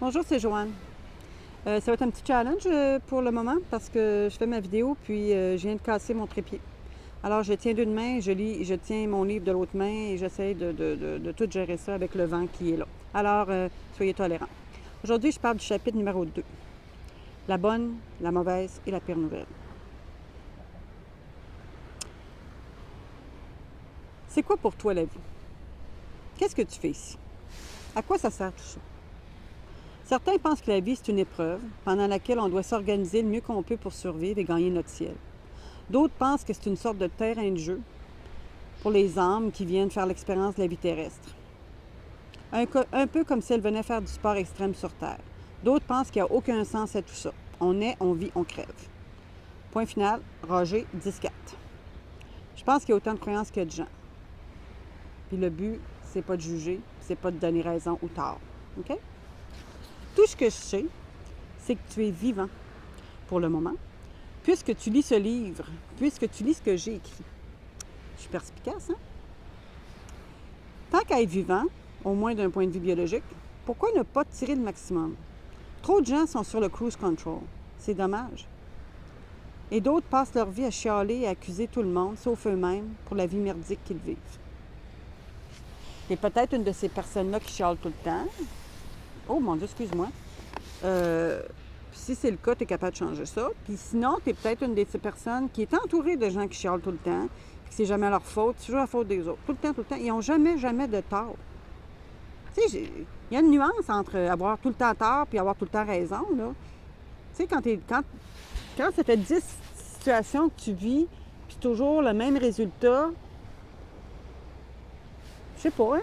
Bonjour, c'est Joanne. Ça va être un petit challenge pour le moment parce que je fais ma vidéo puis je viens de casser mon trépied. Alors, je tiens d'une main, je tiens mon livre de l'autre main et j'essaie de tout gérer ça avec le vent qui est là. Alors, soyez tolérants. Aujourd'hui, je parle du chapitre numéro 2. La bonne, la mauvaise et la pire nouvelle. C'est quoi pour toi la vie? Qu'est-ce que tu fais ici? À quoi ça sert tout ça? Certains pensent que la vie, c'est une épreuve pendant laquelle on doit s'organiser le mieux qu'on peut pour survivre et gagner notre ciel. D'autres pensent que c'est une sorte de terrain de jeu pour les âmes qui viennent faire l'expérience de la vie terrestre. Un peu comme si elles venaient faire du sport extrême sur Terre. D'autres pensent qu'il n'y a aucun sens à tout ça. On est, on vit, on crève. Point final, Roger 10-4. Je pense qu'il y a autant de croyances qu'il y a de gens. Puis le but, c'est pas de juger, c'est pas de donner raison ou tort. OK? Tout ce que je sais, c'est que tu es vivant pour le moment, puisque tu lis ce livre, puisque tu lis ce que j'ai écrit. Je suis perspicace, hein? Tant qu'à être vivant, au moins d'un point de vue biologique, pourquoi ne pas tirer le maximum? Trop de gens sont sur le cruise control. C'est dommage. Et d'autres passent leur vie à chialer et à accuser tout le monde, sauf eux-mêmes, pour la vie merdique qu'ils vivent. T'es peut-être une de ces personnes-là qui chialent tout le temps. Oh mon Dieu, excuse-moi. Si c'est le cas, tu es capable de changer ça. Puis sinon, tu es peut-être une de ces personnes qui est entourée de gens qui chialent tout le temps, puis que c'est jamais leur faute, c'est toujours la faute des autres. Tout le temps. Ils n'ont jamais de tort. Tu sais, il y a une nuance entre avoir tout le temps tort puis avoir tout le temps raison, là. Tu sais, quand ça fait 10 situations que tu vis, puis toujours le même résultat, je sais pas, hein?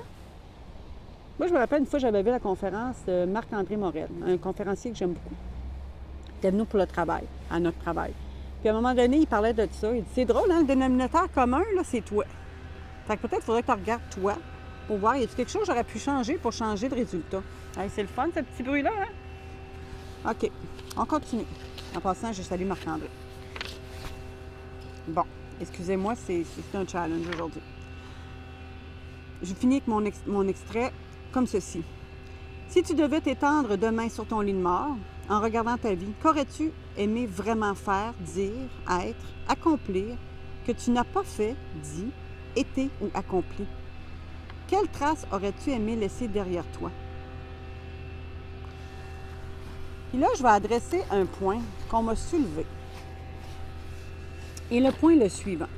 Moi, je me rappelle une fois, j'avais vu la conférence de Marc-André Morel, un conférencier que j'aime beaucoup. Il était venu pour le travail, à notre travail. Puis à un moment donné, il parlait de ça. Il dit, c'est drôle, hein, le dénominateur commun, là, c'est toi. Fait que peut-être qu'il faudrait que tu regardes toi pour voir, y a-t-il quelque chose que j'aurais pu changer pour changer de résultat? Hey, c'est le fun, ce petit bruit-là, hein? OK, on continue. En passant, je salue Marc-André. Bon, excusez-moi, c'est un challenge aujourd'hui. Je finis avec mon extrait comme ceci. Si tu devais t'étendre demain sur ton lit de mort, en regardant ta vie, qu'aurais-tu aimé vraiment faire, dire, être, accomplir, que tu n'as pas fait, dit, été ou accompli? Quelle trace aurais-tu aimé laisser derrière toi? Puis là, je vais adresser un point qu'on m'a soulevé. Et le point est le suivant.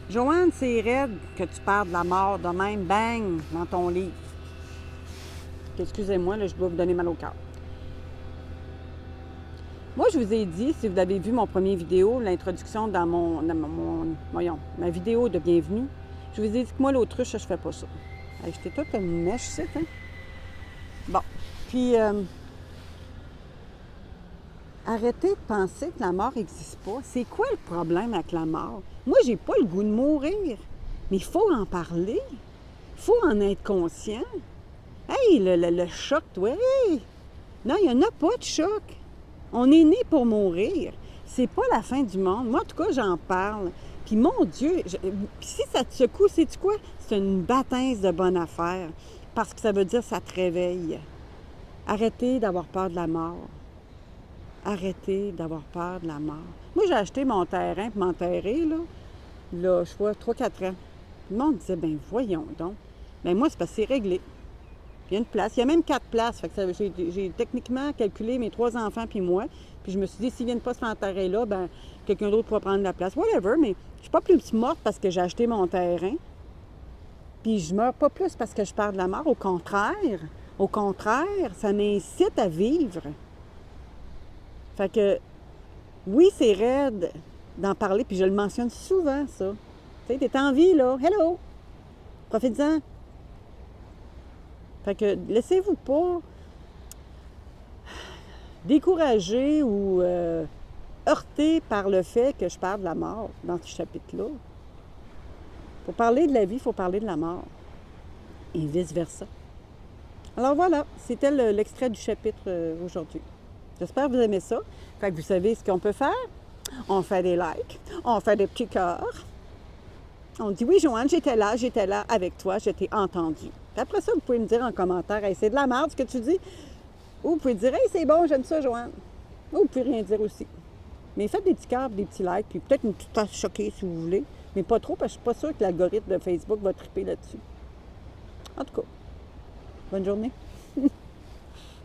Joanne, c'est raide que tu parles de la mort de même, bang, dans ton livre. Excusez-moi, là, je dois vous donner mal au cœur. Moi, je vous ai dit, si vous avez vu mon premier vidéo, l'introduction dans ma vidéo de bienvenue, je vous ai dit que moi, l'autruche, je fais pas ça. J'étais toute une mèche, c'est, hein? Bon, puis arrêtez de penser que la mort n'existe pas. C'est quoi le problème avec la mort? Moi, j'ai pas le goût de mourir, mais il faut en parler. Il faut en être conscient. Hey, le choc, toi, hey! Non, il n'y en a pas de choc. On est né pour mourir. C'est pas la fin du monde. Moi, en tout cas, j'en parle. Puis, mon Dieu, si ça te secoue, sais-tu quoi? C'est une baptême de bonne affaire. Parce que ça veut dire que ça te réveille. Arrêtez d'avoir peur de la mort. Arrêtez d'avoir peur de la mort. Moi, j'ai acheté mon terrain pour m'enterrer, là, je vois, 3-4 ans. Le monde disait, ben voyons donc. Ben moi, c'est parce que c'est réglé. Il y a une place. Il y a même 4 places. Fait que j'ai techniquement calculé mes 3 enfants puis moi. Puis je me suis dit, s'ils ne viennent pas se m'enterrer là, ben quelqu'un d'autre pourra prendre la place. Whatever, mais je suis pas plus morte parce que j'ai acheté mon terrain. Puis je meurs pas plus parce que je pars de la mort. Au contraire, ça m'incite à vivre. Fait que, oui, c'est raide d'en parler, puis je le mentionne souvent, ça. Tu sais, t'es en vie, là. Hello! Profite-en. Fait que, laissez-vous pas décourager ou heurter par le fait que je parle de la mort dans ce chapitre-là. Pour parler de la vie, il faut parler de la mort. Et vice-versa. Alors voilà, c'était l'extrait du chapitre aujourd'hui. J'espère que vous aimez ça. Fait que vous savez ce qu'on peut faire. On fait des likes, on fait des petits cœurs. On dit, oui, Joanne, j'étais là avec toi, je t'ai entendu. Après ça, vous pouvez me dire en commentaire, hey, c'est de la merde ce que tu dis. Ou vous pouvez dire, hey, c'est bon, j'aime ça, Joanne. Ou vous pouvez rien dire aussi. Mais faites des petits cœurs, des petits likes, puis peut-être une petite tasse choquée si vous voulez. Mais pas trop, parce que je suis pas sûre que l'algorithme de Facebook va triper là-dessus. En tout cas, bonne journée.